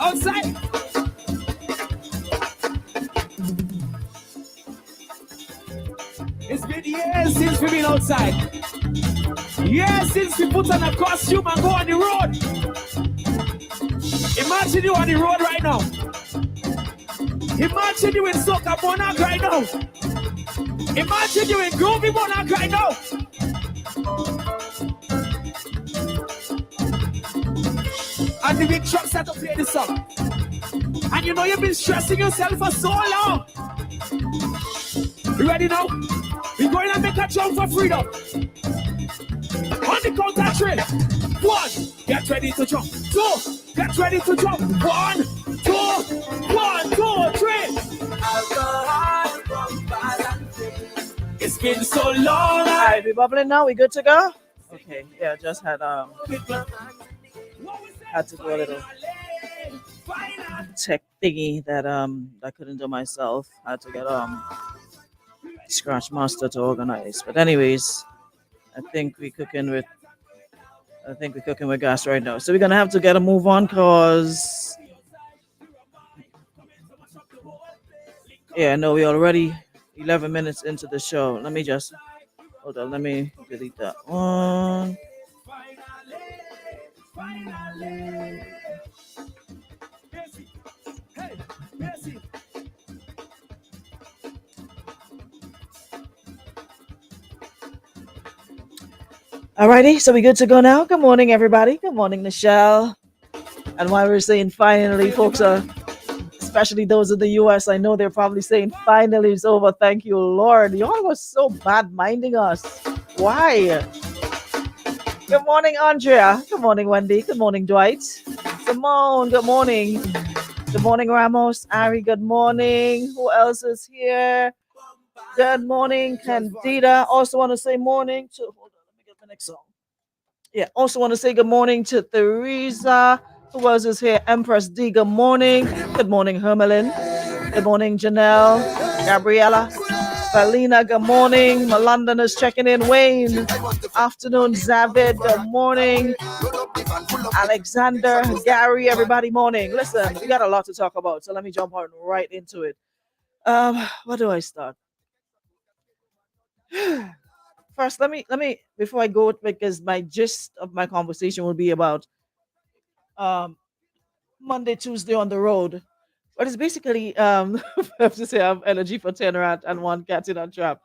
outside. It's been years since we've been outside. Years since we put on a costume and go on the road. Imagine you on the road right now. Imagine you in Soca Monarch right now. Imagine you in Groovy Monarch right now. And the big truck start to play this song. And you know you've been stressing yourself for so long. You ready now? We're going to make a jump for freedom. On the count of 3. 1, get ready to jump. 2, get ready to jump. 1, 2, 1, 2, 3. It's been so long. Alright, we bubbling now. We good to go? Okay, yeah, just had to do a little tech thingy that I couldn't do myself. I had to get Scratch Master to organize. But anyways, I think we're cooking with gas right now. So we're gonna have to get a move on cause yeah, no, we're already 11 minutes into the show. Let me just hold on, let me delete that one. Alrighty, so we good to go now? Good morning, everybody. Good morning, Michelle. And while we're saying finally, folks are, especially those in the US, I know they're probably saying finally it's over. Thank you, Lord. Y'all was so bad minding us. Why? Good morning, Andrea. Good morning, Wendy. Good morning, Dwight. Simone, good morning. Good morning, Ramos. Ari, good morning. Who else is here? Good morning, Candida. Also want to say morning to, hold on, let me get the next song. Yeah, also want to say good morning to Theresa. Who else is here? Empress D, good morning. Good morning, Hermelin. Good morning, Janelle. Gabriella. Valina, good morning. Melandon is checking in. Wayne. Afternoon, Zavid. Good morning. Alexander, Gary, everybody, morning. Listen, we got a lot to talk about, so let me jump on right into it. Where do I start? First, let me before I go, because my gist of my conversation will be about Monday, Tuesday on the road. But it's basically I have to say I have energy for 10 rat and 1 cat in a trap.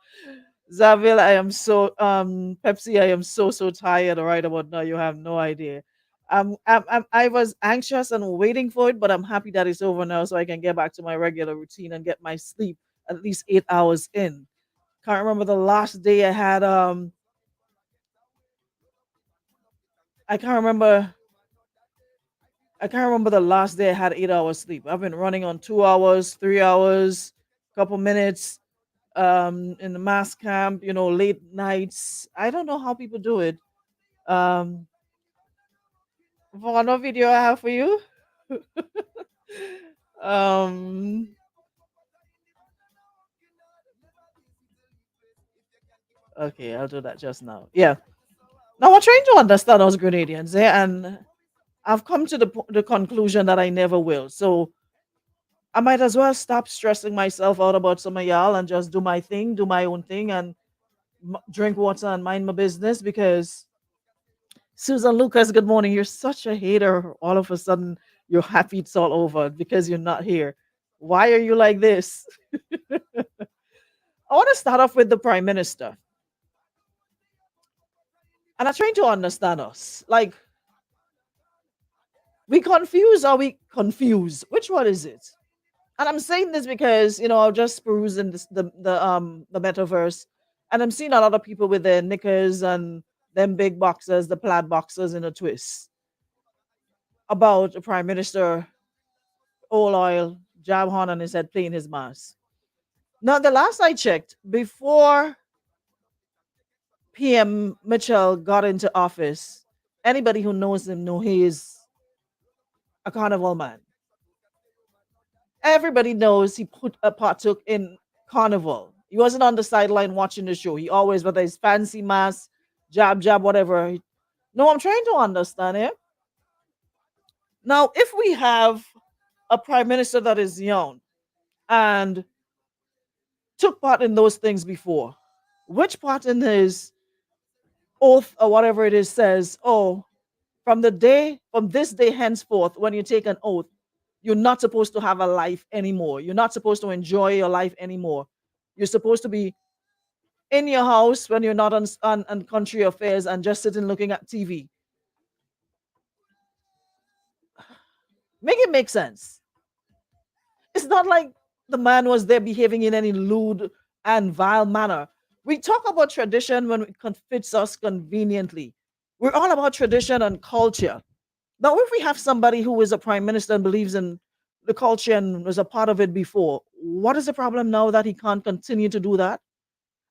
Zavil, I am so Pepsi, I am so tired right about now. You have no idea. I was anxious and waiting for it, but I'm happy that it's over now, so I can get back to my regular routine and get my sleep at least 8 hours in. Can't remember the last day I had I can't remember the last day I had 8 hours sleep. I've been running on 2 hours, 3 hours, couple minutes in the mass camp, late nights. I don't know how people do it. Um for another video I have for you. um okay, I'll do that just now. Yeah. Now I'm trying to understand us Grenadians, and I've come to the conclusion that I never will. So I might as well stop stressing myself out about some of y'all and just do my thing, do my own thing, and drink water and mind my business. Because Susan Lucas, good morning. You're such a hater. All of a sudden, you're happy it's all over because you're not here. Why are you like this? I want to start off with the Prime Minister. And I'm trying to understand us. Like, we confuse or we confuse? Which one is it? And I'm saying this because I'm just perusing the metaverse, and I'm seeing a lot of people with their knickers and them big boxers, the plaid boxers in a twist about the Prime Minister, old oil, jab horn on his head, playing his mass. Now, the last I checked, before PM Mitchell got into office, anybody who knows him know he is a carnival man. Everybody knows he partook in carnival. He wasn't on the sideline watching the show. He always, whether it's fancy mask, jab, whatever. No, I'm trying to understand it. Now, if we have a prime minister that is young and took part in those things before, which part in his oath or whatever it is says, oh, from this day henceforth, when you take an oath, you're not supposed to have a life anymore. You're not supposed to enjoy your life anymore. You're supposed to be in your house when you're not on country affairs and just sitting looking at TV. Make it make sense. It's not like the man was there behaving in any lewd and vile manner. We talk about tradition when it fits us conveniently. We're all about tradition and culture. Now, if we have somebody who is a prime minister and believes in the culture and was a part of it before, what is the problem now that he can't continue to do that?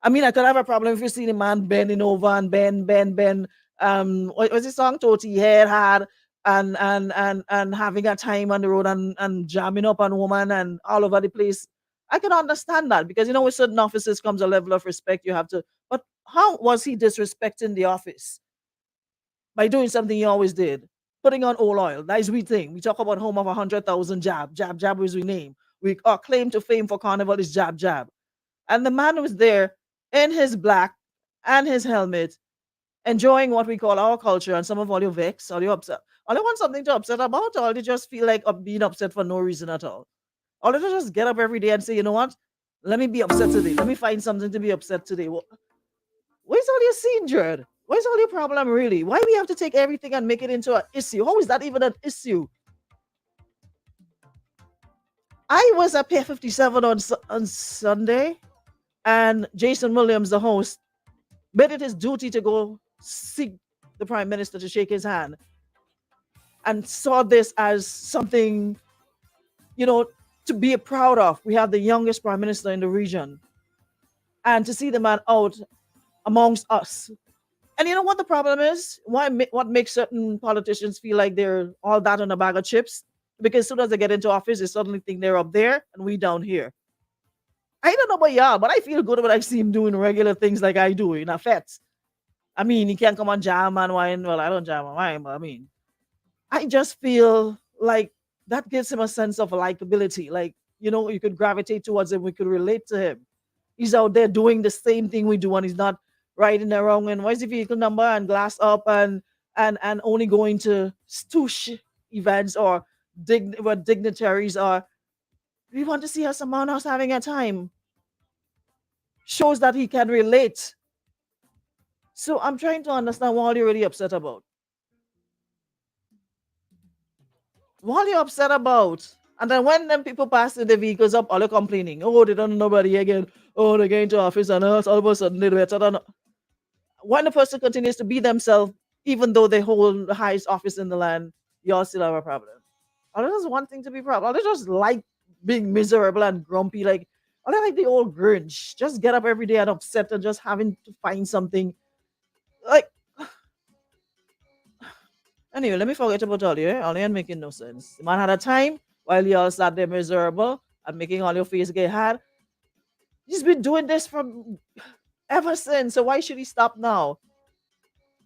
I mean, I could have a problem if you see the man bending over and bend. What was the song? Toti head hard and having a time on the road and jamming up on woman and all over the place. I can understand that because with certain offices comes a level of respect you have to. But how was he disrespecting the office by doing something he always did? Putting on old oil. That is we thing. We talk about home of 100,000 jab is we name. We our claim to fame for carnival is jab. And the man was there in his black and his helmet, enjoying what we call our culture. And some of all you vex, all you upset, all you want something to upset about, or you just feel like being upset for no reason at all. Or you just get up every day and say, you know what? Let me be upset today. Let me find something to be upset today. Where's all your scene, Jared? Where's all your problem really? Why do we have to take everything and make it into an issue? How is that even an issue? I was at Pier 57 on Sunday, and Jason Williams, the host, made it his duty to go seek the prime minister to shake his hand and saw this as something, you know, to be proud of. We have the youngest prime minister in the region, and to see the man out amongst us. And you know what the problem is? What makes certain politicians feel like they're all that in a bag of chips? Because as soon as they get into office, they suddenly think they're up there and we down here. I don't know about y'all, but I feel good when I see him doing regular things like I do in a fete. I mean, he can't come on jam and wine. Well, I don't jam and wine, but I mean, I just feel like that gives him a sense of likability. Like, you could gravitate towards him. We could relate to him. He's out there doing the same thing we do, and he's not riding around and what's the vehicle number and glass up and only going to stoosh events or what dignitaries are. We want to see how someone else having a time. Shows that he can relate. So I'm trying to understand what you're really upset about. What are you upset about? And then when them people passing the vehicles up, all are complaining. Oh, they don't know nobody again. Oh, they get into office and us all of a sudden they're better than. When the person continues to be themselves, even though they hold the highest office in the land, y'all still have a problem. Or just one thing to be proud. Or they just like being miserable and grumpy. Like, or they like the old Grinch. Just get up every day and upset and just having to find something. Like, anyway, let me forget about all you. All you ain't making no sense. The man had a time while y'all sat there miserable and making all your face get hard. He's been doing this from ever since. So why should he stop now?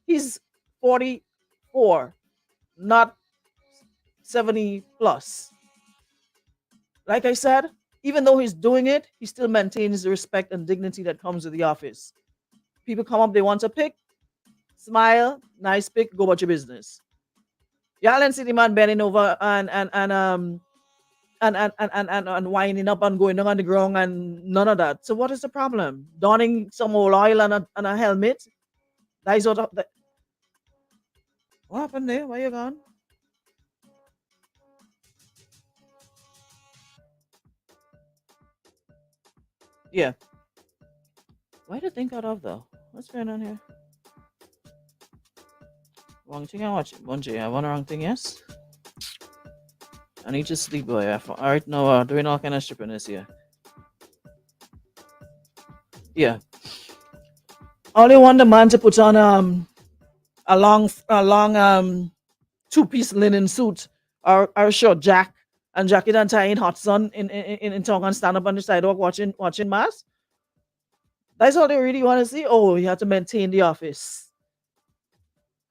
He's 44, not 70 plus. Like I said, even though he's doing it, he still maintains the respect and dignity that comes with the office. People come up, they want to pick, smile, nice pick, go about your business. Y'all ain't see the man bending over and winding up and going down on the ground and none of that. So what is the problem? Donning some oil and a helmet? That is what happened there? Where you gone? Yeah. Why did I think out of though? What's going on here? Wrong thing I watch. Bungie, I want the wrong thing, yes? I need to sleep, boy. Alright, no, doing all kind of strippiness here. Yeah. Only want the man to put on a long two-piece linen suit or short jack and jacket and tie in hot sun in town and stand up on the sidewalk watching mass. That's all they really want to see. Oh, you have to maintain the office.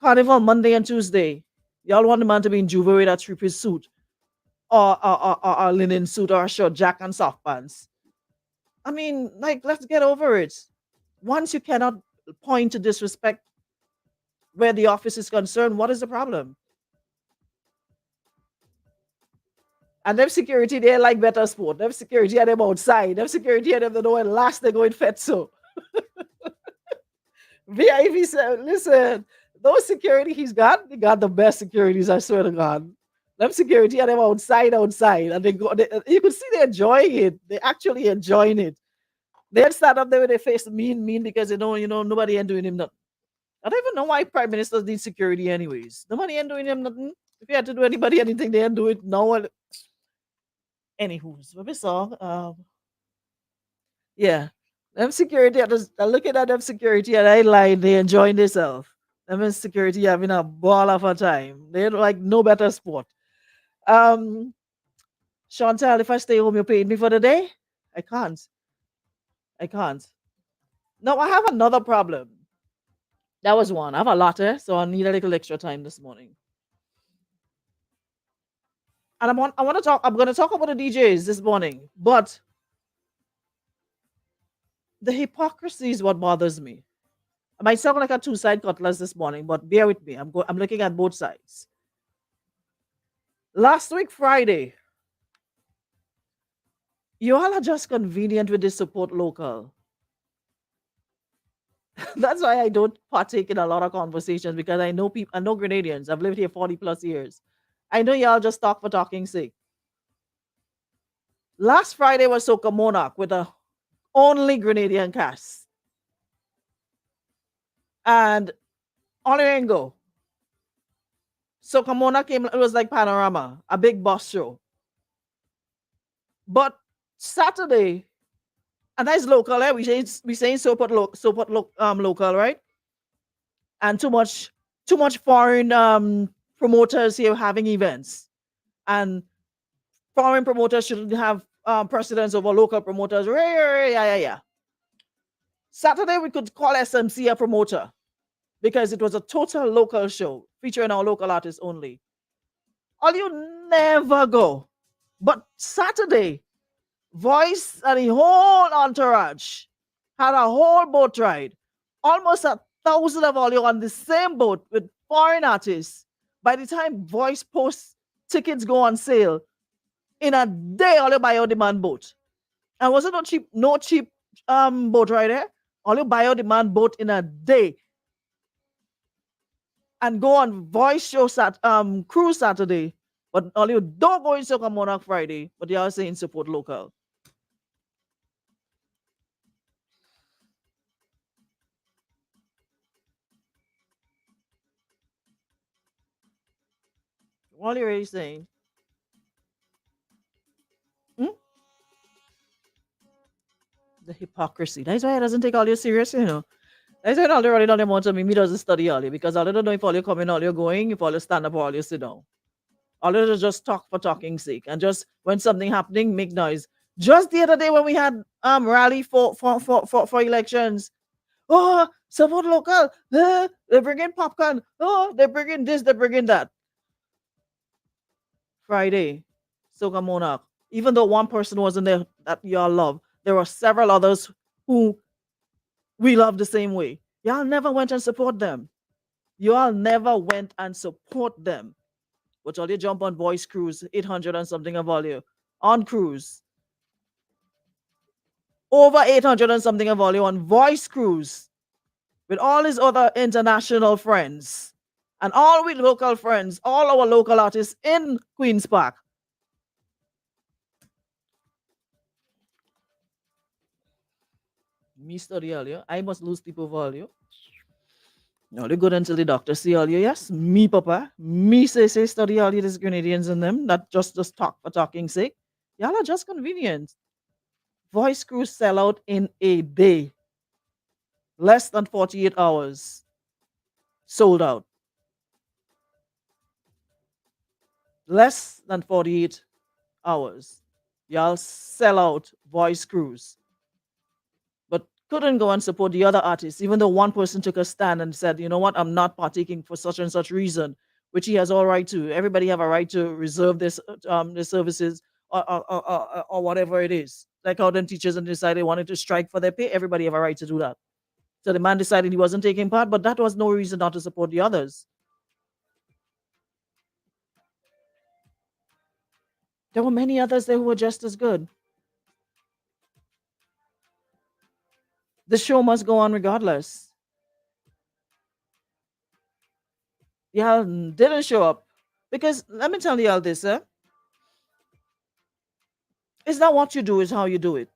Carnival Monday and Tuesday. Y'all want the man to be in Juve with that three-piece suit. or a linen suit or a short jacket and soft pants. I mean, like, let's get over it. Once you cannot point to disrespect where the office is concerned, what is the problem? And them security, they like better sport. Them security are them outside. Them security are them the know when last they go in fet so. VIP said, listen, those security he's got, they got the best securities, I swear to God. Them security are them outside, and you could see they're enjoying it. They're actually enjoying it. They'd stand up there with their face mean, because nobody ain't doing him nothing. I don't even know why prime ministers need security anyways. Nobody ain't doing him nothing. If you had to do anybody anything, they ain't do it. No one. Anywho's what we saw. Yeah. Them security, I looking at them security and I like they enjoying themselves. Them in security having a ball of a time. They like no better sport. Um, Chantal, if I stay home, you paid me for the day? I can't. I can't. Now I have another problem. That was one. I have a latte, so I need a little extra time this morning. And I'm gonna talk about the DJs this morning, but the hypocrisy is what bothers me. I might sound like a two-side cutlass this morning, but bear with me. I'm looking at both sides. Last week, Friday, you all are just convenient with this support local. That's why I don't partake in a lot of conversations, because I know people, I know Grenadians. I've lived here 40 plus years. I know y'all just talk for talking's sake. Last Friday was Soca Monarch with the only Grenadian cast. And Olirengo. Soca Monarch came, it was like Panorama, a big boss show. But Saturday, and that's local, eh? We saying local, right? And too much foreign promoters here having events, and foreign promoters shouldn't have precedence over local promoters. Yeah. Saturday we could call SMC a promoter because it was a total local show featuring our local artists only. All you never go, but Saturday, Voice and the whole entourage had a whole boat ride. Almost 1,000 of all you on the same boat with foreign artists. By the time Voice posts tickets go on sale, in a day all you buy on demand boat. And was it no cheap boat ride there? All you buy on demand boat in a day. And go on Voice show cruise Saturday. But all you don't go in Soca Monarch Friday, but you are saying support local. All you're really saying. Hmm? The hypocrisy. That's why it doesn't take all you serious. That's why all the running on them want to me doesn't study all you, because all you don't know if all you coming, all you're going, if all you stand up or all you sit down. All you just talk for talking's sake, and just when something happening, make noise. Just the other day when we had rally for elections. Oh, support local. They bring in popcorn. Oh, they bring in this, they bring in that. Friday, Soca Monarch. Even though one person wasn't there that y'all love, there were several others who we love the same way. Y'all never went and support them. Y'all never went and support them. But all you jump on Voice Cruise, 800 and something of volume. On Cruise. Over 800 and something of volume on Voice Cruise. With all his other international friends. And all with local friends. All our local artists in Queen's Park. Me study earlier. I must lose people value. No, they good until the doctor see all you. Yes, me, Papa. Me say study all you these Grenadians and them. Not just talk for talking's sake. Y'all are just convenient. Voice Cruise sell out in a day. Less than 48 hours. Sold out. Less than 48 hours. Y'all sell out Voice Cruise. But couldn't go and support the other artists, even though one person took a stand and said, you know what, I'm not partaking for such and such reason, which he has all right to. Everybody have a right to reserve this their services or whatever it is. Like how them teachers and decided they wanted to strike for their pay, everybody have a right to do that. So the man decided he wasn't taking part, but that was no reason not to support the others. There were many others there who were just as good. The show must go on regardless. Y'all didn't show up. Because let me tell y'all this, it's not what you do, it's how you do it.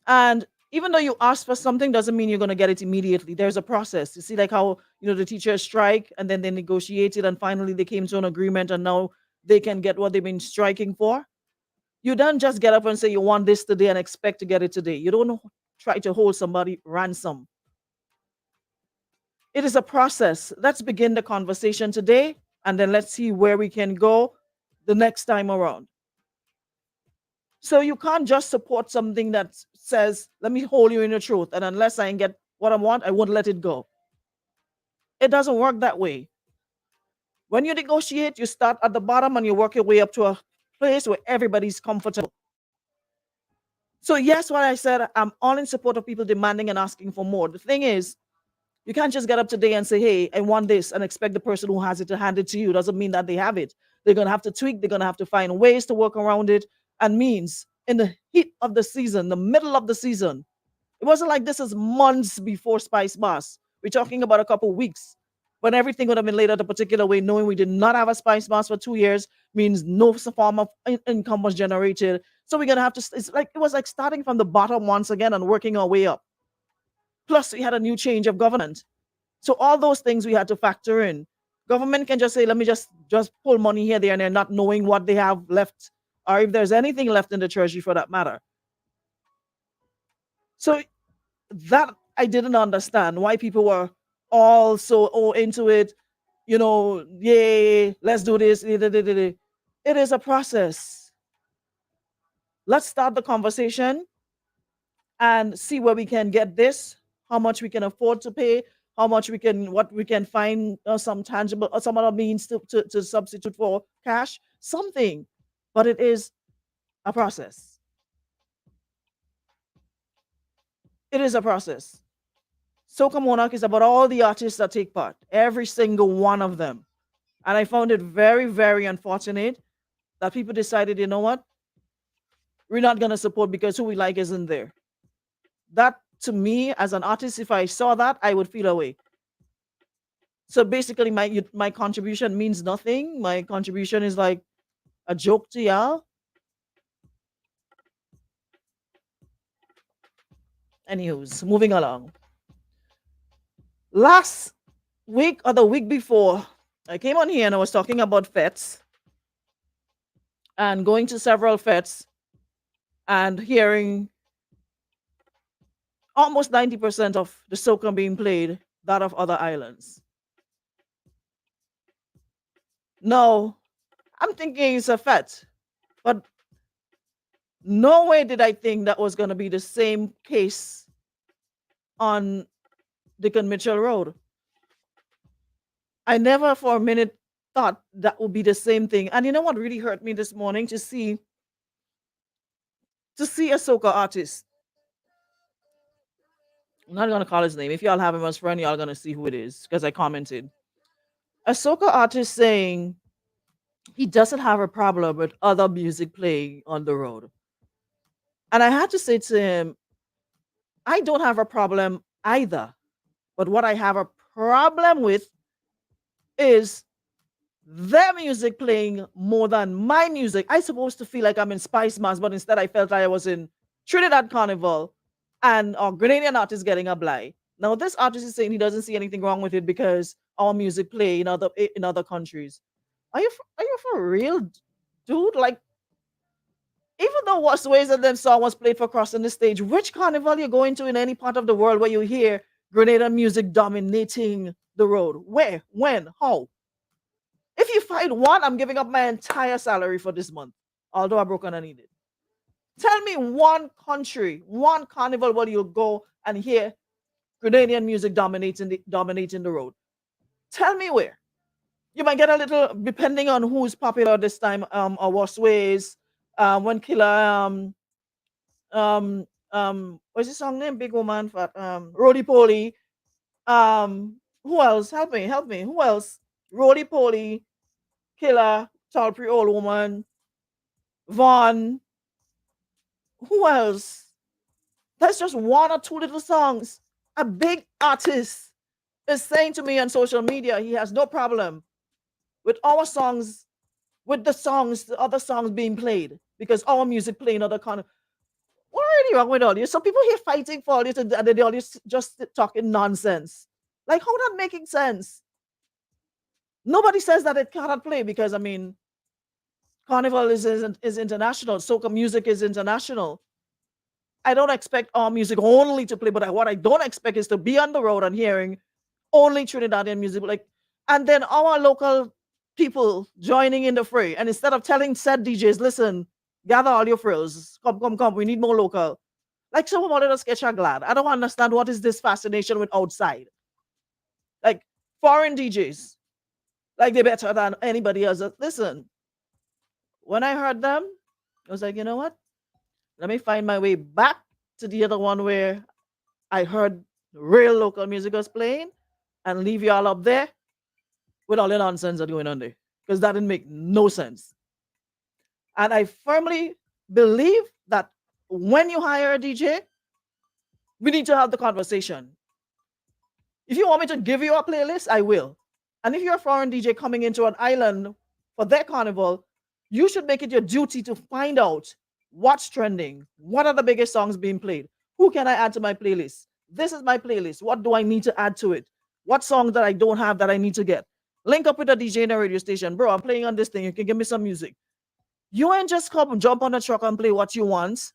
And even though you ask for something doesn't mean you're going to get it immediately. There's a process. You see, like how, the teachers strike and then they negotiated and finally they came to an agreement and now they can get what they've been striking for. You don't just get up and say you want this today and expect to get it today. You don't try to hold somebody ransom. It is a process. Let's begin the conversation today and then let's see where we can go the next time around. So you can't just support something that says, let me hold you in the truth. And unless I get what I want, I won't let it go. It doesn't work that way. When you negotiate, you start at the bottom and you work your way up to a place where everybody's comfortable. So yes, what I said, I'm all in support of people demanding and asking for more. The thing is, you can't just get up today and say, hey, I want this and expect the person who has it to hand it to you. Doesn't mean that they have it. They're going to have to tweak. They're going to have to find ways to work around it and means in the heat of the season, the middle of the season. It wasn't like this is months before Spice Boss. We're talking about a couple weeks when everything would have been laid out a particular way, knowing we did not have a Spice Boss for 2 years means no form of income was generated. So we're going to have to, it was like starting from the bottom once again and working our way up. Plus, we had a new change of government. So all those things we had to factor in. Government can just say, let me just pull money here, there, and there, not knowing what they have left or if there's anything left in the treasury for that matter. So that I didn't understand why people were all so into it. Yay, let's do this. It is a process. Let's start the conversation and see where we can get this, how much we can afford to pay, what we can find, some tangible or some other means to substitute for cash, something. But it is a process. It is a process. Soca Monarch is about all the artists that take part, every single one of them. And I found it very, very unfortunate that people decided, you know what? We're not going to support because who we like isn't there. That, to me, as an artist, if I saw that, I would feel away. So basically, my contribution means nothing. My contribution is like a joke to y'all. Anywho's, moving along. Last week or the week before, I came on here and I was talking about fetes and going to several fetes and hearing almost 90% of the soca being played that of other islands. No, I'm thinking it's a fete, but no way did I think that was going to be the same case on Dickon Mitchell Road. I never for a minute thought that would be the same thing. And you know what really hurt me this morning? To see a soca artist. I'm not gonna call his name. If y'all have him as friend, y'all gonna see who it is because I commented. A soca artist saying he doesn't have a problem with other music playing on the road. And I had to say to him, I don't have a problem either. But what I have a problem with is their music playing more than my music. I supposed to feel like I'm in Spice Mass, but instead I felt like I was in Trinidad Carnival and a Grenadian artist getting a blind. Now this artist is saying he doesn't see anything wrong with it because our music play in other countries. Are you for real, dude? Like, even though What's Ways and Them song was played for crossing the stage, which carnival you going to in any part of the world where you hear Grenadian music dominating the road? Where? When? How? If you find one, I'm giving up my entire salary for this month, although I broke and I need it. Tell me one country, one carnival where you go and hear Grenadian music dominating the road. Tell me where. You might get a little, depending on who's popular this time, or what ways. When Killer, what's his song name? Big Woman, for Roly Poly. Who else? Help me. Who else? Roly Poly, Killer, Tall Pre Old Woman, Vaughn. Who else? That's just one or two little songs. A big artist is saying to me on social media he has no problem with our songs, with the other songs being played because our music playing other kind of. What are you wrong with all you? Some people here fighting for all this and they all just talking nonsense. Like how that making sense? Nobody says that it cannot play because I mean carnival is international, soca music is international. I don't expect our music only to play, but what I don't expect is to be on the road and hearing only Trinidadian music, like, and then our local people joining in the fray. And instead of telling said DJs, listen, gather all your frills, come, we need more local. Like someone wanted to sketch a glad. I don't understand what is this fascination with outside. Like foreign DJs, like they're better than anybody else. Listen, when I heard them, I was like, you know what? Let me find my way back to the other one where I heard real local music was playing and leave y'all up there with all the nonsense that's going on there. Because that didn't make no sense. And I firmly believe that when you hire a DJ, we need to have the conversation. If you want me to give you a playlist, I will. And if you're a foreign DJ coming into an island for their carnival, you should make it your duty to find out what's trending, what are the biggest songs being played, who can I add to my playlist? This is my playlist. What do I need to add to it? What songs that I don't have that I need to get? Link up with a DJ in a radio station. Bro, I'm playing on this thing. You can give me some music. You ain't just come jump on the truck and play what you want.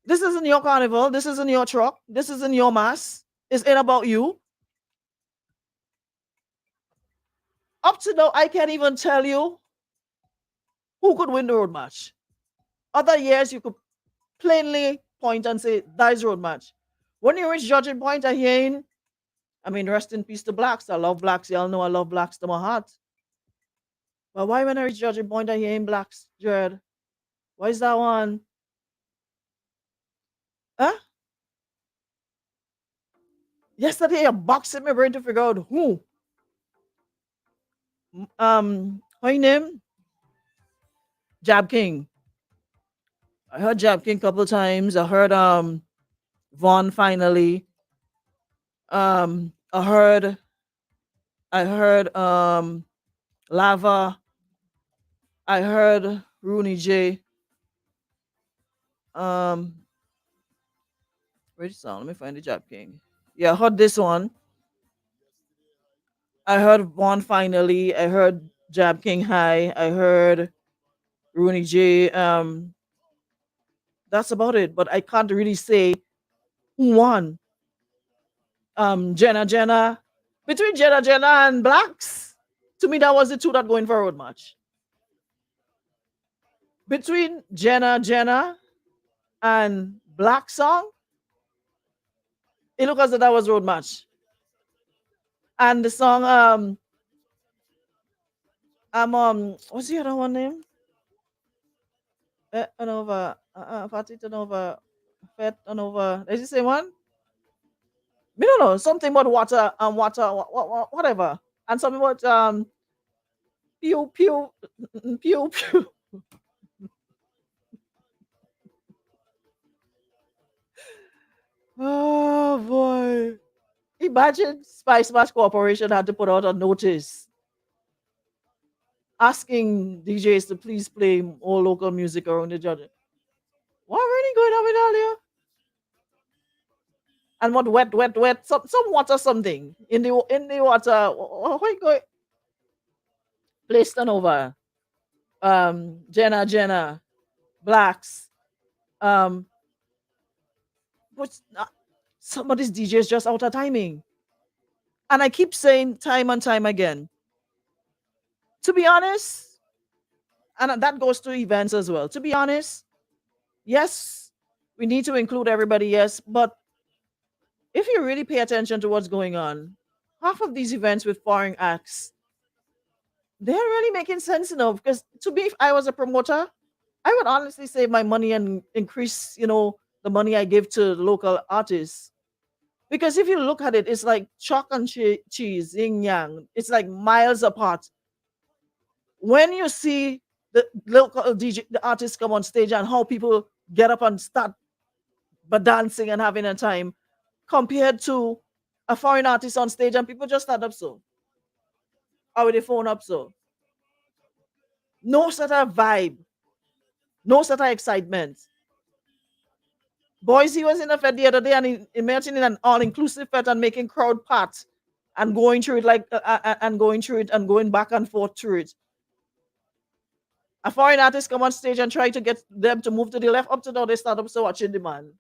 This isn't your carnival. This isn't your truck. This isn't your mass. It's ain't about you. Up to now, I can't even tell you who could win the road match. Other years, you could plainly point and say, that is road match. When you reach judging point, I hearing, I mean, rest in peace to blacks. I love blacks. Y'all know I love blacks to my heart. But why when I reach judging point, I hearing blacks, Jared? Why is that one? Huh? Yesterday, I boxed in my brain to figure out who. How you name? Jab King. I heard Jab King a couple times. I heard Vaughn finally. I heard Lava. I heard Rooney J. Um where's the song? Let me find the Jab King. Yeah, I heard this one. I heard Vaughn finally. I heard Jab King High. I heard Rooney J. That's about it. But I can't really say who won. Jenna. Between Jenna and Blacks. To me, that was the two that going for a road match. Between Jenna and Black Song, it looked as though that was road match. And the song what's the other one name? Anova Fatty Tanova Fet Anova. Is it the same one? We don't know. Something about water whatever. And something about pew pew pew pew. Oh boy. Imagine Spice Mash Corporation had to put out a notice asking DJs to please play all local music around the judging. What really going on with all you? And what wet, some water something in the water. What going placed on over? Jenna, Blacks. Um, but some of these DJs just out of timing. And I keep saying time and time again, to be honest, and that goes to events as well. To be honest, yes, we need to include everybody, yes, but if you really pay attention to what's going on, half of these events with foreign acts, they're really making sense, because to me, if I was a promoter, I would honestly save my money and increase, the money I give to local artists. Because if you look at it, it's like chalk and cheese, yin yang. It's like miles apart. When you see the local DJ, the artists come on stage and how people get up and start but dancing and having a time, compared to a foreign artist on stage and people just stand up so, or with their phone up so. No sort of vibe, no sort of excitement. Boys, he was in a fed the other day and imagining an all-inclusive fed and making crowd part and going through it and going through it and going back and forth through it. A foreign artist come on stage and try to get them to move to the left, up to now they start up so watching the man.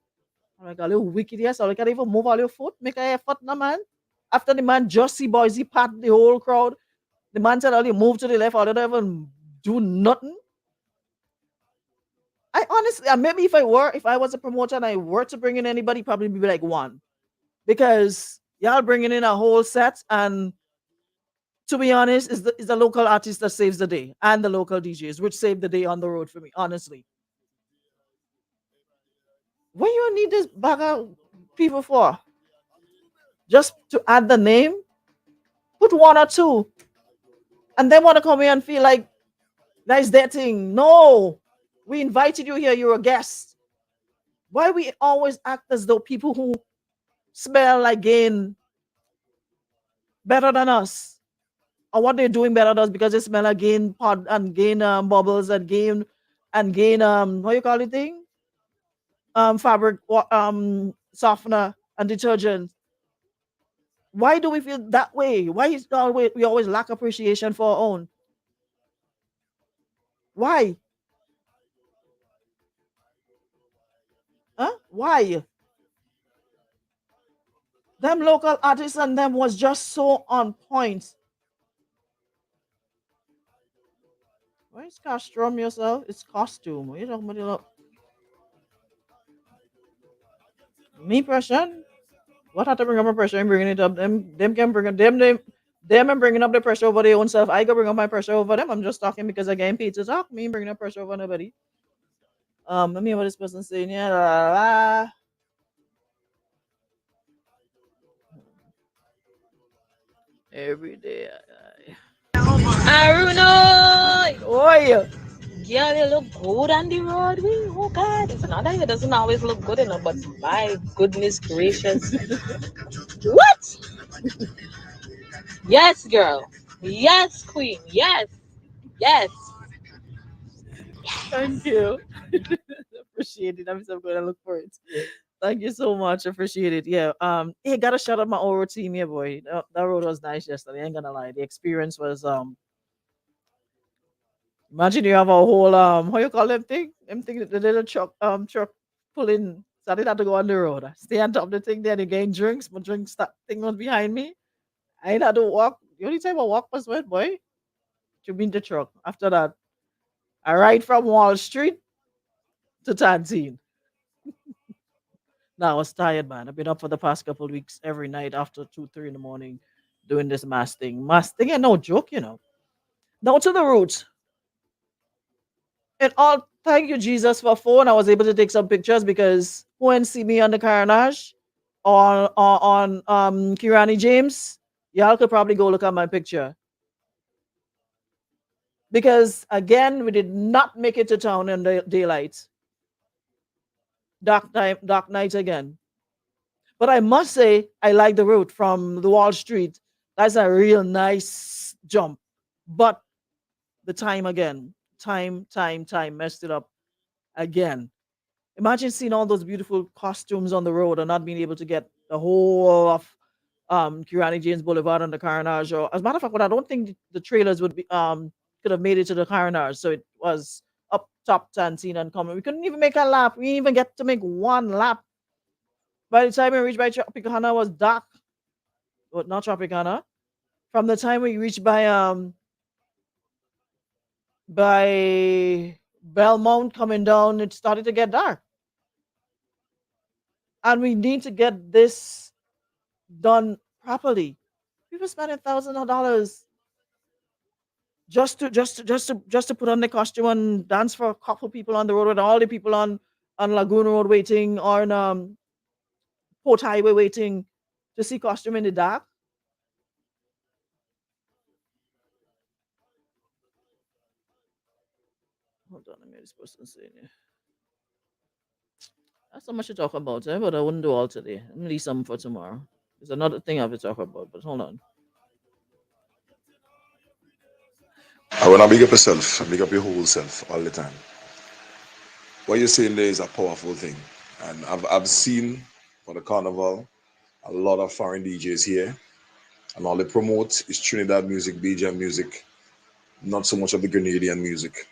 I'm like, a little wicked, yes. I can't even move all your foot, make a effort, no man. After the man just see boys, he pat the whole crowd. The man said, "All you move to the left, all you don't even do nothing." I honestly, maybe if I was a promoter and I were to bring in anybody, probably be like one, because y'all bringing in a whole set, and to be honest, is the local artist that saves the day, and the local DJs, which saved the day on the road for me, honestly. What you need this bag of people for? Just to add the name? Put one or two, and then want to come here and feel like that's their thing. No, we invited you here. You're a guest. Why we always act as though people who smell like gain better than us, or what they're doing better than us because they smell like gain pod and gain bubbles and gain what you call it thing, fabric softener and detergent. Why do we feel that way? Why is always we always lack appreciation for our own? Why? Huh? Why? Them local artists and them was just so on point. Why is costume yourself? It's costume. What you talking about? Me pressure? What had to bring up my pressure and bringing it up? Them can bring up them and bringing up the pressure over their own self. I go bring up my pressure over them. I'm just talking because I getting paid to talk. Me bringing up pressure over nobody. Let me hear what this person saying. Yeah, la, la, la. Every day. Aruna! Oi! Girl, you look good on the road. Oh God, it's not that it doesn't always look good enough, but my goodness gracious. What? Yes, girl. Yes, queen. Yes. Yes. Thank you. Appreciate it. I'm so going to look for it. Thank you so much. Appreciate it. Yeah. Hey, gotta shout out my oral team, yeah, boy. That road was nice yesterday. I ain't gonna lie. The experience was imagine you have a whole how you call them thing? Them thing the little truck pulling, so I didn't have to go on the road. I stay on top of the thing there, they getting drinks. My drinks that thing was behind me. I ain't had to walk. The only time I walk was when, boy, to be in the truck. After that, I ride from Wall Street to Tantine. Now I was tired, man. I've been up for the past couple of weeks every night after 2, 3 in the morning doing this mass thing. Mass thing ain't no joke. Now to the roots. And all thank you, Jesus, for phone. I was able to take some pictures because who and see me on the carnage on Kirani James. Y'all could probably go look at my picture. Because again, we did not make it to town in the daylight. Dark time, dark night again. But I must say, I like the route from the Wall Street. That's a real nice jump. But the time again, time messed it up again. Imagine seeing all those beautiful costumes on the road and not being able to get the whole of Kirani James Boulevard and the Carnage. Or as a matter of fact, what I don't think the trailers would be could have made it to the Carnage. So it was up top Tantine and coming. We couldn't even make a lap. We didn't even get to make one lap. By the time we reached by Tropicana, it was dark. But not Tropicana. From the time we reached by Belmont coming down, it started to get dark. And we need to get this done properly. People spending thousands of dollars just to put on the costume and dance for a couple people on the road, with all the people on Lagoon Road waiting, or on Port Highway waiting to see costume in the dark. Hold on, let me this person saying here. That's so much to talk about, but I wouldn't do all today. I'm gonna leave some for tomorrow. There's another thing I have to talk about, but hold on. I wanna big up yourself, big up your whole self all the time. What you're saying there is a powerful thing. And I've seen for the carnival a lot of foreign DJs here, and all they promote is Trinidad music, BJ music, not so much of the Grenadian music.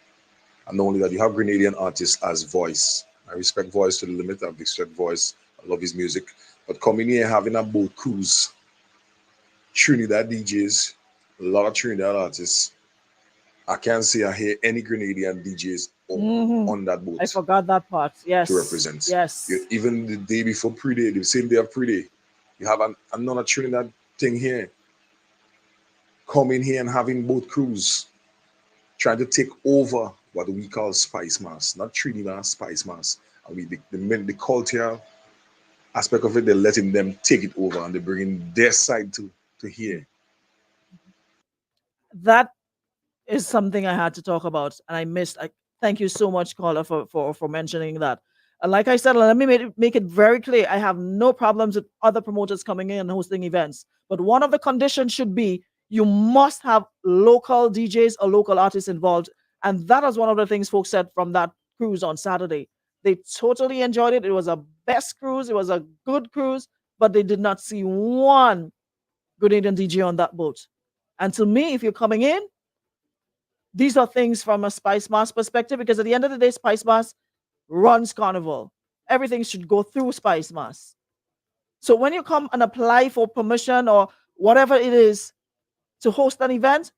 And not only that, you have Grenadian artists as voice. I respect voice to the limit. I respect voice. I love his music. But coming here having a boat cruise, Trinidad DJs, a lot of Trinidad artists. I can't say I hear any Grenadian DJs Hmm. on that I boat forgot that part. to Yes, represent. yes. Even the day before pre-day, the same day of pre-day, you have another Trinidad thing here, coming here and having boat crews trying to take over what we call Spice Mass, not Trinidad Spice Mass. And the culture aspect of it, they're letting them take it over and they're bringing their side to here. That is something I had to talk about, and I missed. I thank you so much, caller, for mentioning that. And like I said, let me make it very clear. I have no problems with other promoters coming in and hosting events, but one of the conditions should be you must have local DJs or local artists involved, and that was one of the things folks said from that cruise on Saturday. They totally enjoyed it. It was a best cruise. It was a good cruise, but they did not see one Grenadian DJ on that boat. And to me, if you're coming in, these are things from a Spice Mass perspective, because at the end of the day, Spice Mass runs Carnival. Everything should go through Spice Mass. So when you come and apply for permission or whatever it is to host an event,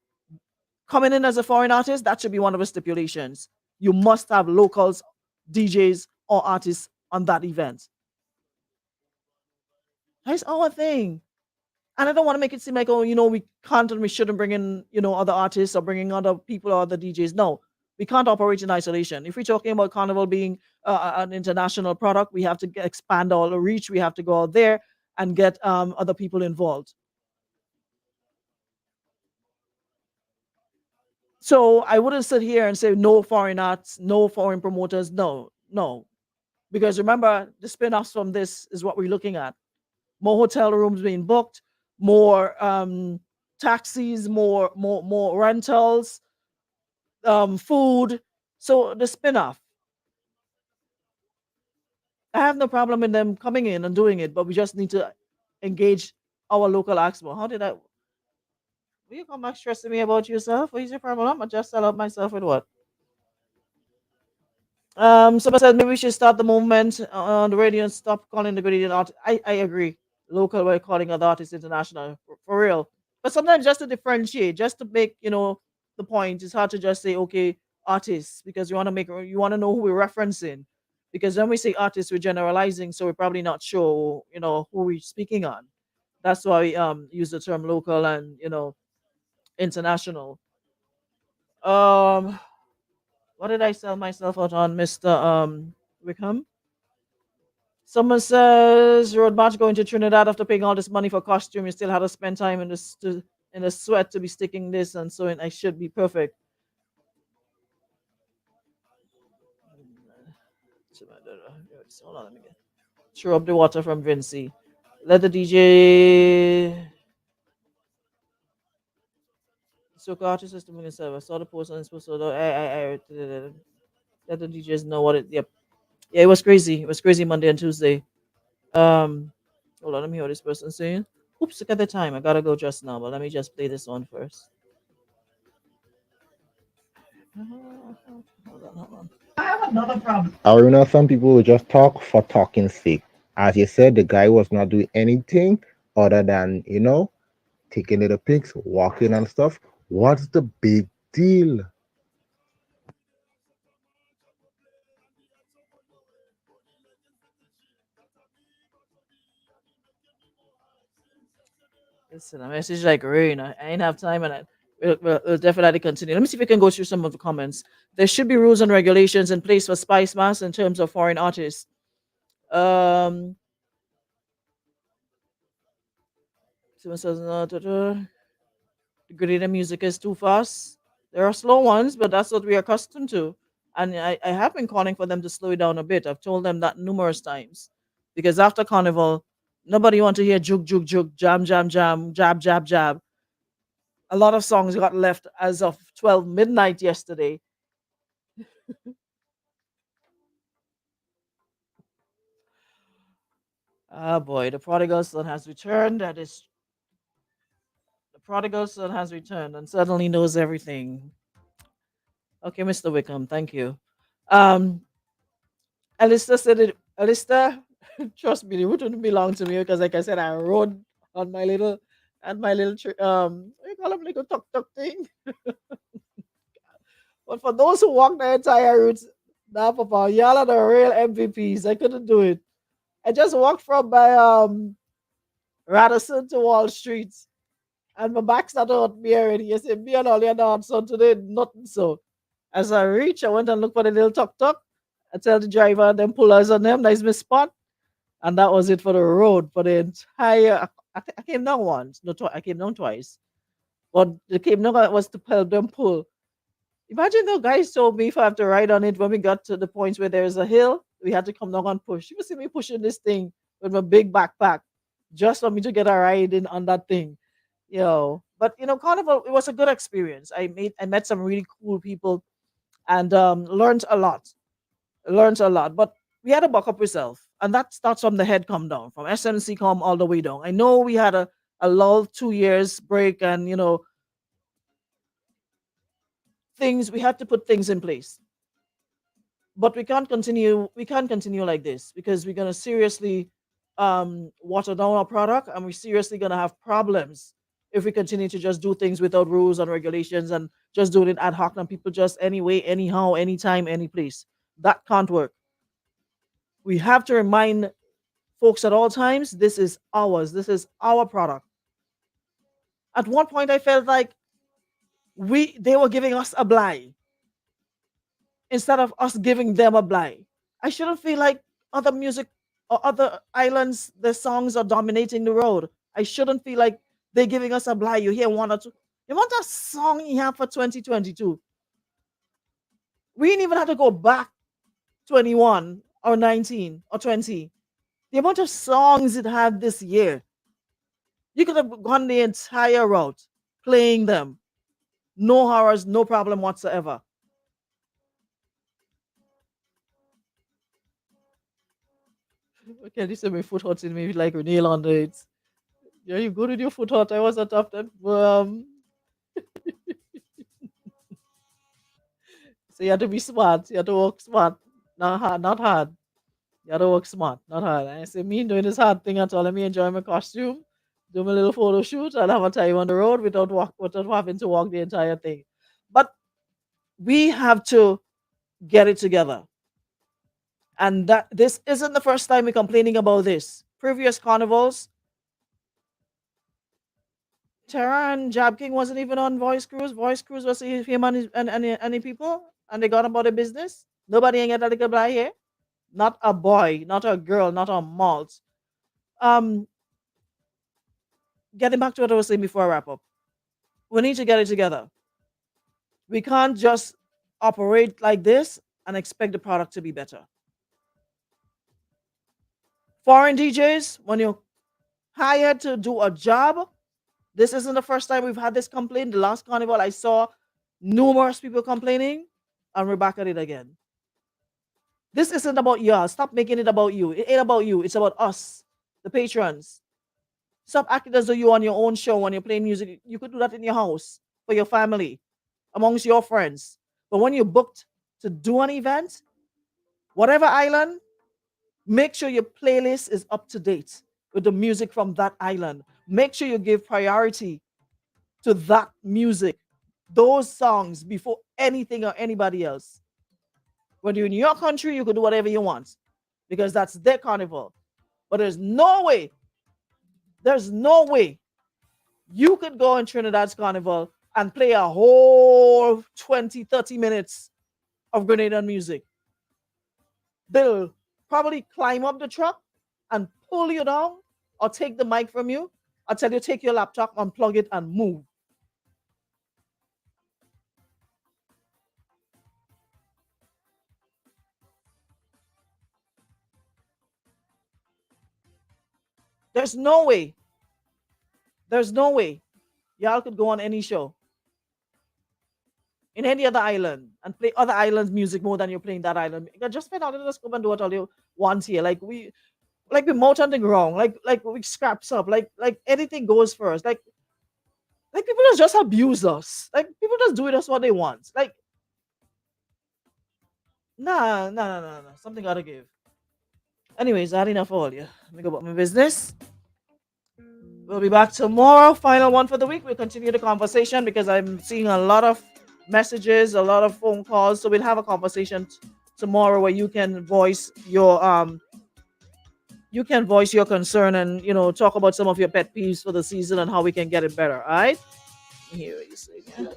coming in as a foreign artist, that should be one of the stipulations. You must have locals, DJs, or artists on that event. That's our thing. And I don't want to make it seem like, oh, we can't and we shouldn't bring in, other artists or bringing other people or other DJs. No, we can't operate in isolation. If we're talking about Carnival being an international product, we have to expand our reach. We have to go out there and get other people involved. So I wouldn't sit here and say no foreign arts, no foreign promoters. No, no. Because remember, the spin-offs from this is what we're looking at. More hotel rooms being booked, more taxis, more rentals, food. So the spin-off, I have no problem in them coming in and doing it, but we just need to engage our local expo. How did I? Will you come back stressing me about yourself? What is your problem? I just sell out myself with what? Someone said maybe we should start the movement on the radio and stop calling the Grenadian art. I agree. Local, we're calling other artists international for real. But sometimes just to differentiate, just to make the point, it's hard to just say okay artists, because you want to know who we're referencing. Because when we say artists, we're generalizing, so we're probably not sure who we're speaking on. That's why we use the term local and international. Um, what did I sell myself out on, Mister Wickham? Someone says Road March going to Trinidad after paying all this money for costume. You still had to spend time in the sweat to be sticking this and so I should be perfect. Hold on, let me get throw up the water from Vinci. Let the DJ Soca artist system in server. Saw the post on this post. So let the DJs know what it. Yep. Yeah, it was crazy. It was crazy Monday and Tuesday. Um, hold on, let me hear what this person saying. Oops, look at the time. I gotta go just now, but let me just play this one first. Hold on, hold on. I remember some people will just talk for talking's sake. As you said, the guy was not doing anything other than, taking little pics, walking and stuff. What's the big deal? Listen, a message like rain. I ain't have time, and we'll definitely continue. Let me see if we can go through some of the comments. There should be rules and regulations in place for Spice Mass in terms of foreign artists. Um, someone says, no, the Grenadian music is too fast. There are slow ones, but that's what we're accustomed to. And I have been calling for them to slow it down a bit. I've told them that numerous times. Because after Carnival, nobody want to hear juk, juk, juk, jam, jam, jam, jab, jab, jab. A lot of songs got left as of 12 midnight yesterday. Ah, boy, the prodigal son has returned. That is, the prodigal son has returned and suddenly knows everything. Okay, Mr. Wickham, thank you. Um, Alistair said it. Alistair, trust me, it wouldn't belong to me because, like I said, I rode on my little what you call them, little tuk tuk thing. But for those who walk the entire route, nah, Papa, y'all are the real MVPs. I couldn't do it. I just walked from my Radisson to Wall Street, and my back started hurt me already. You see, me and all your dance so today, nothing so. As I reach, I went and looked for the little tuk tuk. I tell the driver, them pullers on them, nice miss spot. And that was it for the road for the entire. I came down once, no, I came down twice, but the came down was to help them pull. Imagine the guys told me if I have to ride on it when we got to the points where there's a hill, we had to come down and push. You see me pushing this thing with my big backpack just for me to get a ride in on that thing, But Carnival, it was a good experience. I met some really cool people and learned a lot. But we had to buck up ourselves, and that starts from the head come down, from SMC come all the way down. I know we had a lull, 2 years break, and things we had to put things in place. But we can't continue like this because we're gonna seriously water down our product, and we're seriously gonna have problems if we continue to just do things without rules and regulations and just doing it ad hoc and people just anyway, anyhow, anytime, any place. That can't work. We have to remind folks at all times, this is ours. This is our product. At one point, I felt like they were giving us a blight instead of us giving them a blight. I shouldn't feel like other music or other islands, the songs are dominating the road. I shouldn't feel like they're giving us a blight. You hear one or two. You want a song you have for 2022? We didn't even have to go back 21 or 19 or 20. The amount of songs it had this year, you could have gone the entire route playing them. No horrors, no problem whatsoever. Okay, this is my foot hurting me like a nail on it. Yeah, you good with your foot hurt. I was not often. So you have to be smart. You have to work smart. Not hard, not hard. You have to work smart, not hard. And I say, me doing this hard thing at all. Let me enjoy my costume, do my little photo shoot, and have a time on the road without having to walk the entire thing. But we have to get it together. And that this isn't the first time we're complaining about this. Previous carnivals, Terra and Jab King wasn't even on Voice Cruise. Voice Cruise was him and any people, and they got about their business. Nobody ain't get a little blind here. Not a boy, not a girl, not a malt. Um, Getting back to what I was saying before I wrap up, we need to get it together. We can't just operate like this and expect the product to be better. Foreign DJs, when you're hired to do a job, this isn't the first time we've had this complaint. The last carnival, I saw numerous people complaining, and we're back at it again. This isn't about you. Stop making it about you. It ain't about you. It's about us, the patrons. Stop acting as though you're on your own show when you're playing music. You could do that in your house for your family, amongst your friends. But when you're booked to do an event, whatever island, make sure your playlist is up to date with the music from that island. Make sure you give priority to that music, those songs before anything or anybody else. When you're in your country, you can do whatever you want because that's their carnival. But there's no way You could go in Trinidad's carnival and play a whole 20, 30 minutes of Grenadian music. They'll probably climb up the truck and pull you down or take the mic from you. I'll tell you, take your laptop, unplug it, and move. There's no way. There's no way y'all could go on any show in any other island and play other islands' music more than you're playing that island. You can just find out and just come and do what all you want here. Like we mount something wrong. Like we scraps up. Like anything goes first. Like people just abuse us. Like people just do it as what they want. Like nah. Something gotta give. Anyways, I had enough of all you. Let me go about my business. We'll be back tomorrow. Final one for the week. We'll continue the conversation because I'm seeing a lot of messages, a lot of phone calls. So we'll have a conversation tomorrow where you can voice your concern and talk about some of your pet peeves for the season and how we can get it better. All right. Here you say. Yeah.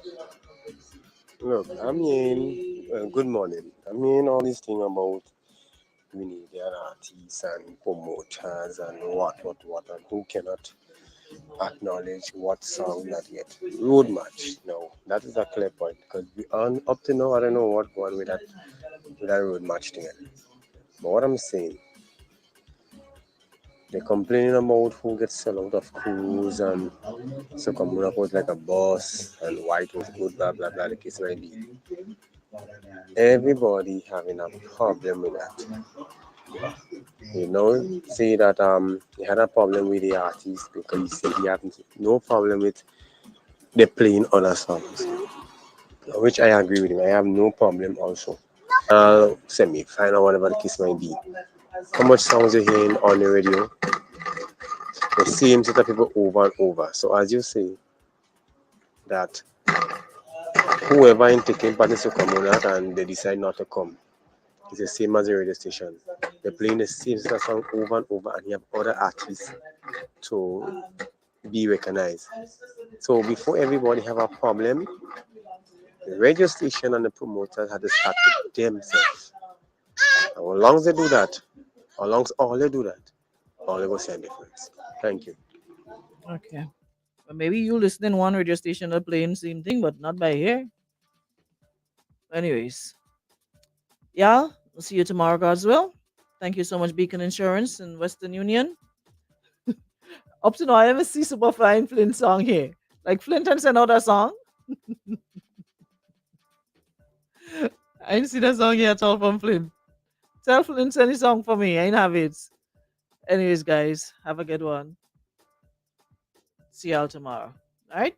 Look, good morning. I mean, all this thing about we need an artists and promoters and what, and who cannot acknowledge what song not yet. Road match. No, that is a clear point because we up to now, I don't know what going with that road match thing. But what I'm saying, they're complaining about who gets sell out of cruise and so coming up with like a boss and white was good, blah blah blah. The case might be. Everybody having a problem with that. Say that he had a problem with the artist because he said he had no problem with they playing other songs, which I agree with him. I have no problem also. Semi final, whatever the case might be. How much songs you're hearing on the radio? The same set of people over and over. So as you say that whoever in taking part is to come on that and they decide not to come. It's the same as the radio station. They're playing the same set of song over and over and you have other artists to be recognized. So before everybody have a problem, the radio station and the promoters had to start with themselves. And as long as they do that, as long as all they do that, all they will see a difference. Thank you. Okay. Well, maybe you listen in one radio station are playing same thing, but not by here. Anyways, yeah, we'll see you tomorrow, God's will. Thank you so much, Beacon Insurance and Western Union. Up to now, I never see Superfly and Flint song here. Like Flint and another song. I didn't see that song here at all from Flint. Tell Flint any song for me. I ain't have it. Anyways, guys, have a good one. See y'all tomorrow. All right.